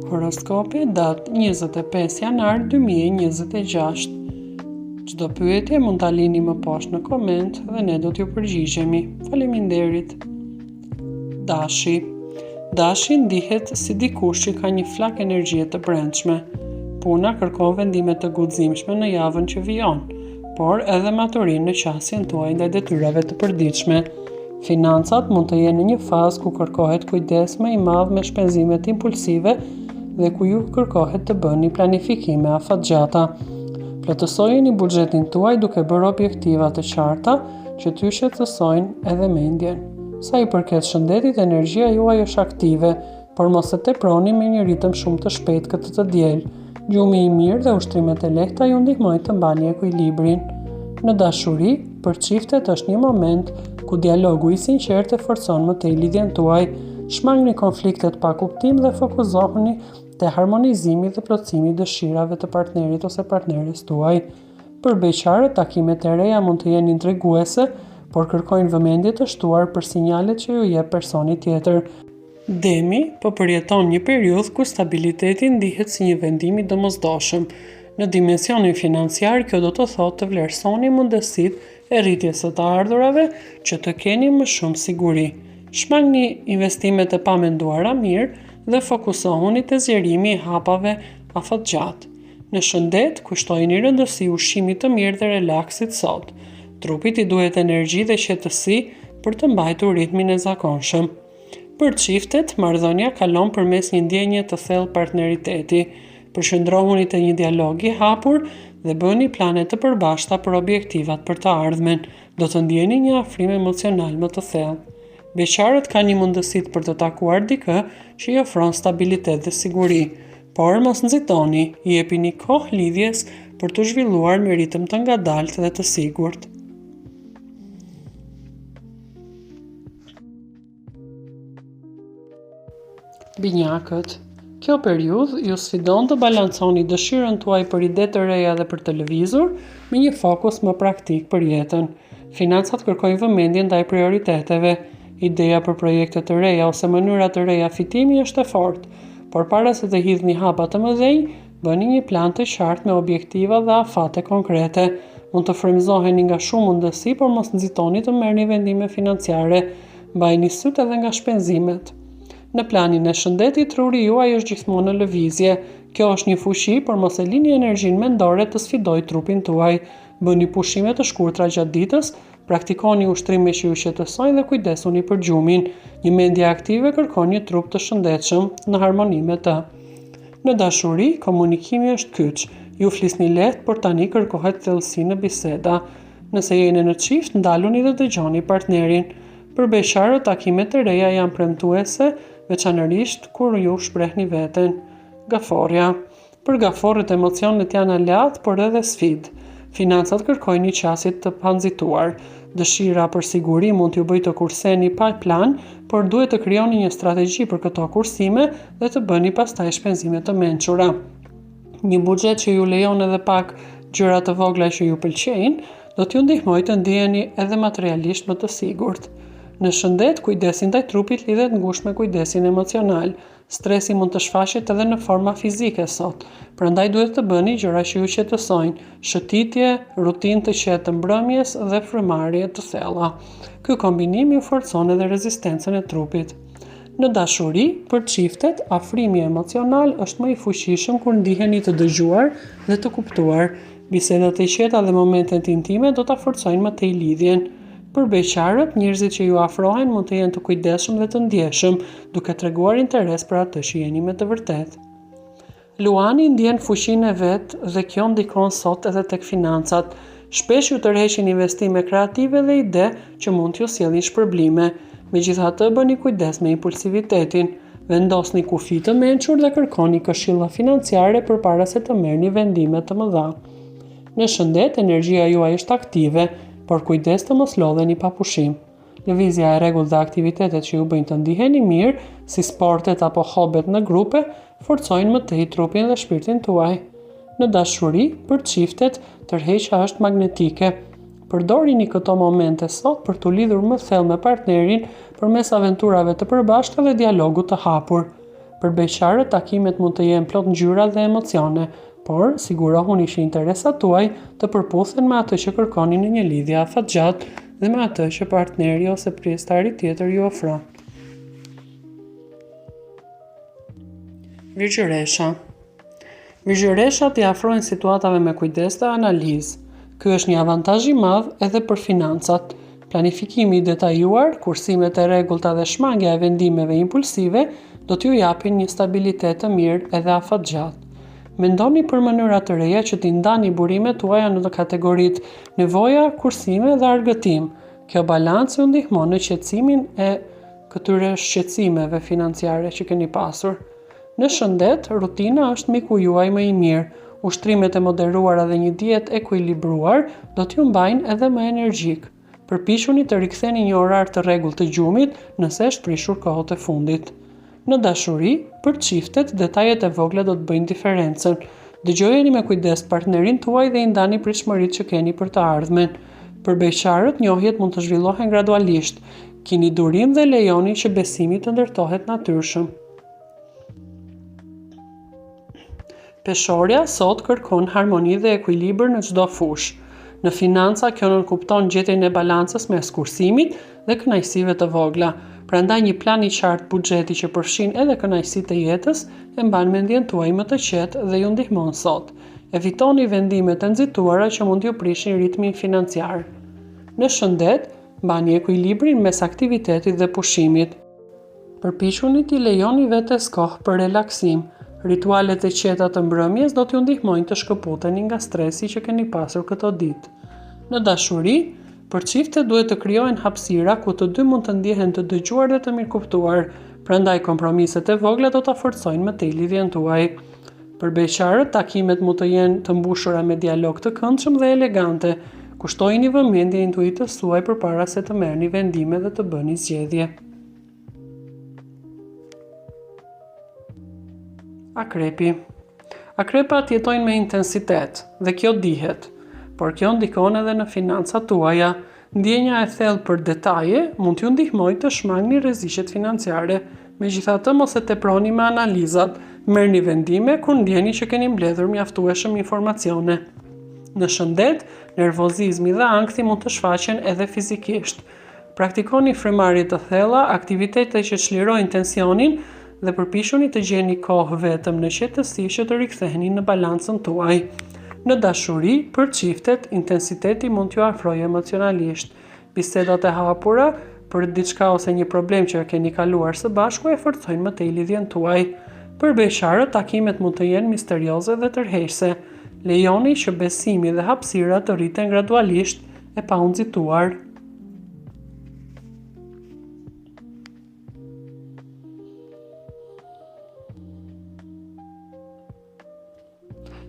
Horoskopi datë 25 janar 2026. Çdo pyetje mund ta lini më poshtë në koment dhe ne do t'ju përgjigjemi. Faleminderit. Dashi ndihet si dikush që ka një flak energjie të brendshme. Puna kërkon vendime të guximshme në javën që vijon, por edhe maturinë në qasjen tuaj ndaj detyrave të përditshme. Financat mund të jenë në një fazë ku kërkohet kujdes më i madh me shpenzimet impulsive dhe ku ju kërkohet të bëni planifikime afatgjata. Plotësojeni buxhetin tuaj duke bërë objektiva të qarta që t'ju shqetësojnë edhe mendjen. Sa i përket shëndetit, energjia juaj është aktive, por mos e teproni me një ritëm shumë të shpejtë këtë të diel. Gjumi i mirë dhe ushtrimet e lehta ju ndihmojnë të mbani ekuilibrin. Në dashuri, për çiftet është një moment ku dialogu i sinqert e forcon më tej lidhjen tuaj. Shmangni konfliktet pa kuptim dhe fokuzohuni te harmonizimi dhe plotësimi i dëshirave të partnerit ose partneres tuaj. Për beqarët, takimet e reja mund të jenë intriguese, por kërkojnë vëmendje të shtuar për sinjalet që ju jep personi tjetër. Demi po përjeton një periudhë ku stabiliteti ndihet si një vendim i domosdoshëm. Në dimensionin financiar, kjo do të thotë të vlerësoni mundësitë e rritjes së të ardhurave që të keni më shumë siguri. Shmangni investimet e pamenduara mirë dhe fokusohuni te zgjerimi i hapave afatgjatë. Në shëndet, kushtojini rëndësi ushqimit të mirë dhe relaksit sot. Trupit i duhet energji dhe qetësi për të mbajtur ritmin e zakonshëm. Për çiftet, marrëdhënia kalon përmes një ndjenje të thellë partneriteti. Përqendrohuni te një dialog i hapur dhe bëni plane të përbashkëta për objektivat për të ardhmen. Do të ndjeni një afrim emocional më të thellë. Beqarët kanë një mundësi për të takuar dikë që i ofron stabilitet dhe siguri, por mos nxitoni, i jepini kohë lidhjes për të zhvilluar me ritëm të ngadaltë dhe të sigurt. Binjakët. Kjo periudhë ju sfidon të balanconi dëshirën tuaj për ide të reja dhe për të lëvizur me një fokus më praktik për jetën. Financat kërkojnë vëmendje ndaj prioriteteve. Ideja për projekte të reja ose mënyra të reja fitimi është e fortë, por para se të hidhni hapa të mëdhenj, bëni një plan të qartë me objektiva dhe afate konkrete. Mund të frymëzoheni nga shumë mundësi, por mos nxitoni të merrni vendime financiare. Mbajini syt edhe nga shpenzimet. Në planin e shëndetit, truri juaj është gjithmonë në lëvizje. Kjo është një fuqi, por mos e lini energjinë mendore të sfidojë trupin tuaj. Bëni pushime të shkurtra gjatë ditës, praktikoni ushtrime që ju shqetësojnë dhe kujdesuni për gjumin. Një mendje aktive kërkon një trup të shëndetshëm në harmoni me të. Në dashuri, komunikimi është kyç. Ju flisni lehtë, por tani kërkohet thellësi në biseda. Nëse jeni në çift, ndaluni dhe dëgjoni partnerin. Për beqarët, takimet e reja janë premtuese, veçanërisht kur ju shprehni veten. Gaforja. Për gaforët, emocionet janë aleat, por edhe sfidë. Financat kërkojnë një qasje të panzituar. Dëshira për siguri mund t'ju bëjë të kurseni pa plan, por duhet të krijoni një strategji për këto kursime dhe të bëni pastaj shpenzime të mençura. Një buxhet që ju lejon edhe pak gjëra të vogla që ju pëlqejnë, do t'ju ndihmojë të ndiheni edhe materialisht më të sigurt. Në shëndet, kujdesi ndaj trupit lidhet ngushtë me kujdesin emocional. Stresi mund të shfaqet edhe në forma fizike sot, prandaj duhet të bëni gjëra që ju qetësojnë, shëtitje, rutinë të qetë të mbrëmjes dhe frymarrje të thella. Ky kombinim ju forcon edhe rezistencën e trupit. Në dashuri, për çiftet, afrimi emocional është më i fuqishëm kur ndiheni të dëgjuar dhe të kuptuar. Bisedat e qeta dhe momentet intime do ta forcojnë më tej lidhjen. Për beqarët, njerëzit që ju afrohen mund të jenë të kujdesshëm dhe të ndjeshëm, duke treguar interes për atë që jeni me të vërtetë. Luani ndjen fuqinë e vet dhe kjo ndikon sot edhe tek financat. Shpesh ju tërheqin investime kreative dhe ide që mund t'ju sjellin shpërblime. Megjithatë, bëni kujdes me impulsivitetin. Vendosni kufi të mençur dhe kërkoni këshilla financiare përpara se të merrni vendime të mëdha. Në shëndet, energjia juaj është aktive, por kujdes të mos lodheni pa pushim. Lëvizja e rregull dhe aktivitetet që ju bëjnë të ndiheni mirë, si sportet apo hobet në grupe, forcojnë më tej trupin dhe shpirtin tuaj. Në dashuri, për çiftet, tërheqja është magnetike. Përdorini këto momente sot për t'u lidhur më thellë me partnerin përmes aventurave të përbashkëta dhe dialogut të hapur. Për beqarët, takimet mund të jenë plot ngjyra dhe emocione, por sigurohuni që interesat tuaj të përputhen me atë që kërkoni në një lidhje afatgjatë dhe me atë që partneri ose pjesëtari tjetër ju ofron. Virgjëresha. Virgjëreshat i afrojnë situatave me kujdes dhe analizë. Ky është një avantazh i madh edhe për financat. Planifikimi i detajuar, kursimet e rregullta dhe shmangja e vendimeve impulsive do t'ju japin një stabilitet të mirë edhe afatgjatë. Mendoni për mënyra të reja që t'i ndani burimet tuaja në kategoritë nevoja, kursime dhe argëtim. Kjo balancë ju ndihmon në qetësimin e këtyre shqetësimeve financiare që keni pasur. Në shëndet, rutina është miku juaj më i mirë. Ushtrimet e moderuara dhe një dietë ekuilibruar do t'ju mbajnë edhe më energjik. Përpiquni të riktheni një orar të rregullt të gjumit nëse është prishur kohët e fundit. Në dashuri, për çiftet, detajet e vogla do të bëjnë diferencën. Dëgjojeni me kujdes partnerin tuaj dhe i ndani pritshmëritë që keni për të ardhmen. Për beqarët, njohjet mund të zhvillohen gradualisht. Kini durim dhe lejoni që besimi të ndërtohet natyrshëm. Peshorja sot kërkon harmoni dhe ekuilibër në çdo fushë. Në financa, kjo nënkupton gjetjen e balancës mes kursimit dhe kënaqësive të vogla. Prandaj një plan i qartë buxheti që përfshin edhe kënaqësitë e jetës e mban mendjen tuaj më të qetë dhe ju ndihmon sot. Evitoni vendimet e nxituara që mund t'ju prishin ritmin financiar. Në shëndet, mbani ekuilibrin mes aktivitetit dhe pushimit. Përpiquni t'i lejoni vetes kohë për relaksim. Ritualet e qeta të mbrëmjes do t'ju ndihmojnë të shkëputeni nga stresi që keni pasur këto ditë. Në dashuri, për çiftet duhet të krijohen hapësira ku të dy mund të ndihen të dëgjuar dhe të mirëkuptuar, prandaj kompromiset e vogla do ta forcojnë më tej lidhjen tuaj. Për beqarët, takimet mund të jenë të mbushura me dialog të këndshëm dhe elegante. Kushtojini vëmendje intuitës suaj përpara se të merrni vendime dhe të bëni zgjedhje. Akrepi. Akrepat jetojnë me intensitet dhe kjo dihet, por kjo ndikon edhe në financat tuaja. Ndjenja e thellë për detaje mund t'ju ndihmojë të shmangni rreziqet financiare. Megjithatë, mos e teproni me analizat, merrni vendime kur ndjeni që keni mbledhur mjaftueshëm informacione. Në shëndet, nervozizmi dhe ankthi mund të shfaqen edhe fizikisht. Praktikoni frymëmarrje të thella, aktivitete që çlirojnë tensionin dhe përpiquni të gjeni kohë vetëm në qetësi që të riktheheni në balancën tuaj. Në dashuri, për çiftet, intensiteti mund t'ju afrojë emocionalisht. Bisedat e hapura për diçka ose një problem që keni kaluar së bashku e forcojnë më tej lidhjen tuaj. Për beqarët, takimet mund të jenë misterioze dhe tërheqëse. Lejoni që besimi dhe hapësira të rriten gradualisht e pa u nxituar.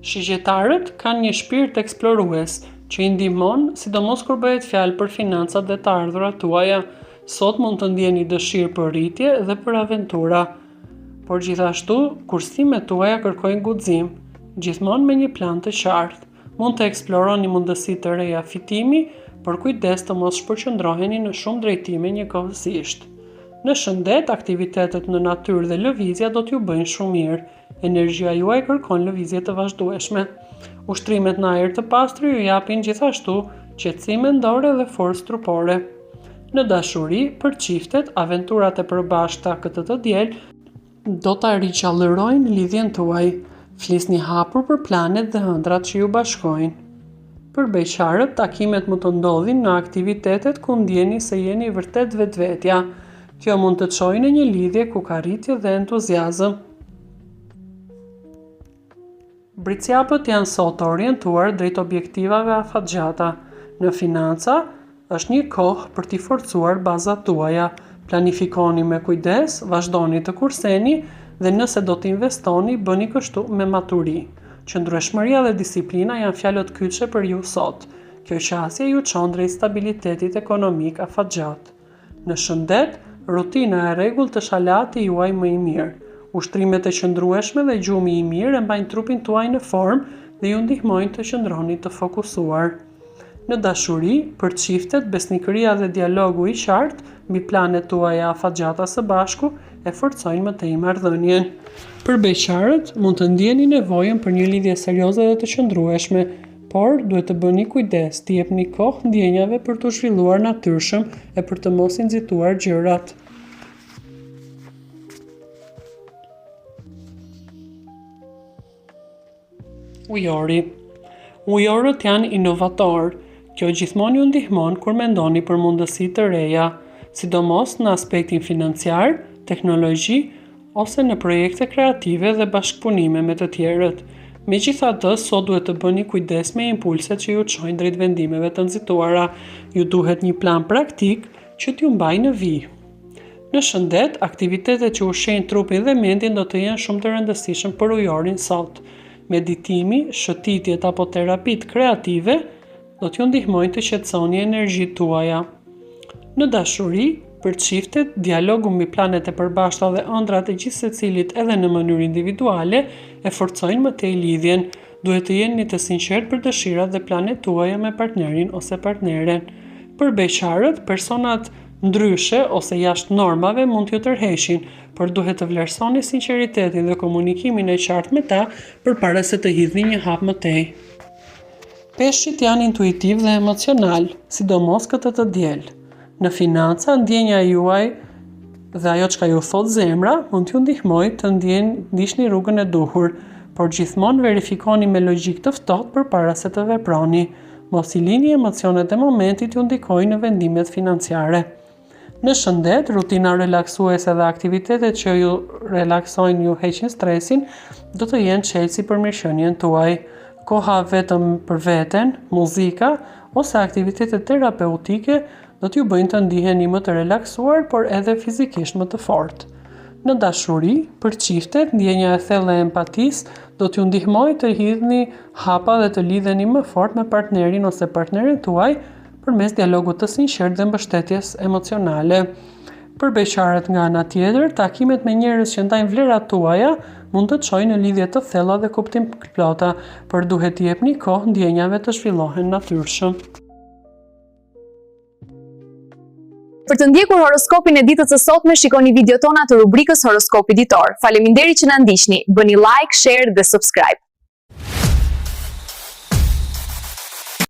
Shigjetarët kanë një shpirt eksplorues që i ndihmon, sidomos kur bëhet fjalë për financat dhe të ardhurat tuaja. Sot mund të ndjeni dëshirë për rritje dhe për aventura, por gjithashtu kursimet tuaja kërkojnë guxim, gjithmonë me një plan të qartë. Mund të eksploroni mundësi të reja fitimi, por kujdes të mos shpërqendroheni në shumë drejtime njëkohësisht. Në shëndet, aktivitetet në natyrë dhe lëvizja do t'ju bëjnë shumë mirë. Energjia juaj kërkon lëvizje të vazhdueshme. Ushtrimet në ajër të pastër ju japin gjithashtu qetësim mendore dhe forcë trupore. Në dashuri, për çiftet, aventurat e përbashkëta këtë të diel do ta riqallërojnë lidhjen tuaj. Flisni hapur për planet dhe ëndrat që ju bashkojnë. Për beqarët, takimet mund të ndodhin në aktivitetet ku ndjeni se jeni vërtet vetvetja. Kjo mund të çojë në një lidhje ku ka rritje dhe entuziazëm. Britsjapët janë sot të orientuar drejt objektivave afatgjata. Në financa, është një kohë për t'i forcuar bazat tuaja. Planifikoni me kujdes, vazhdoni të kurseni dhe nëse do t'investoni, bëni kështu me maturi. Qëndrueshmëria dhe disiplina janë fjalët kyçe për ju sot. Kjo qasje ju çon drejt stabilitetit ekonomik afatgjat. Në shëndet, rutina e rregullt të shalati juaj më i mirë. Ushtrimet e qëndrueshme dhe gjumi i mirë e mbajnë trupin tuaj në formë dhe ju ndihmojnë të qëndroni të fokusuar. Në dashuri, për çiftet, besnikëria dhe dialogu i qartë mbi planet tuaja afatgjata së bashku e forcojnë më tej marrëdhënien. Për beqarët, mund të ndjeni nevojën për një lidhje serioze dhe të qëndrueshme, por duhet të bëni kujdes, të jepni kohë ndjenjave për të zhvilluar natyrshëm e për të mos i nxituar gjërat. Ujori. Ujorët janë inovatorë. Kjo gjithmonë ju ndihmon kur mendoni për mundësi të reja, sidomos në aspektin financiar, teknologji ose në projekte kreative dhe bashkëpunime me të tjerët. Megjithatë, sot duhet të bëni kujdes me impulset që ju çojnë drejt vendimeve të nxituara. Ju duhet një plan praktik që t'ju mbajë në vijë. Në shëndet, aktivitetet që ushqejnë trupin dhe mendjen do të jenë shumë të rëndësishëm për ujorin sot. Meditimi, shëtitjet apo terapitë kreative do t'ju ndihmojnë të qetësoni energjitë tuaja. Në dashuri, për çiftet, dialogu mbi planet e përbashkëta dhe ëndrat e gjithë secilit edhe në mënyrë individuale e forcojnë më tej lidhjen. Duhet të jeni të sinqertë për dëshirat dhe planet tuaja me partnerin ose partneren. Për beqarët, personat ndryshe ose jashtë normave mund t'ju tërheqin, por duhet të vlerësoni sinqeritetin dhe komunikimin e qartë me ta përpara se të hidhni një hap më tej. Peshqit janë intuitiv dhe emocional, sidomos këtë të diel. Në financa, ndjenja juaj dhe ajo çka ju thot zemra mund t'ju ndihmojë të ndiqni rrugën e duhur, por gjithmonë verifikoni me logjik të ftohtë përpara se të veproni. Mos i lini emocionet e momentit ju ndikojnë në vendimet financiare. Në shëndet, rutina relaksuese dhe aktivitetet që ju relaksojnë ju heqin stresin do të jenë çelësi për mirëqenien tuaj. Koha vetëm për veten, muzika ose aktivitetet terapeutike do t'ju bëjnë të ndiheni më të relaksuar, por edhe fizikisht më të fortë. Në dashuri, për çiftet, ndjenja e thellë e empatisë do t'ju ndihmojë të hidhni hapa dhe të lidheni më fort me partnerin ose partneren tuaj përmes dialogut të sinqert dhe mbështetjes emocionale. Për beqarët nga ana tjetër, takimet me njerëz që ndajnë vlerat tuaja mund të çojnë në lidhje të thella dhe kuptim plota, por duhet t'i jepni kohë ndjenjave të zhvillohen natyrshëm. Për të ndjekur horoskopin e ditës së sotme, shikoni video tona të rubrikës Horoskopi Ditor. Faleminderit që na ndiqni. Bëni like, share dhe subscribe.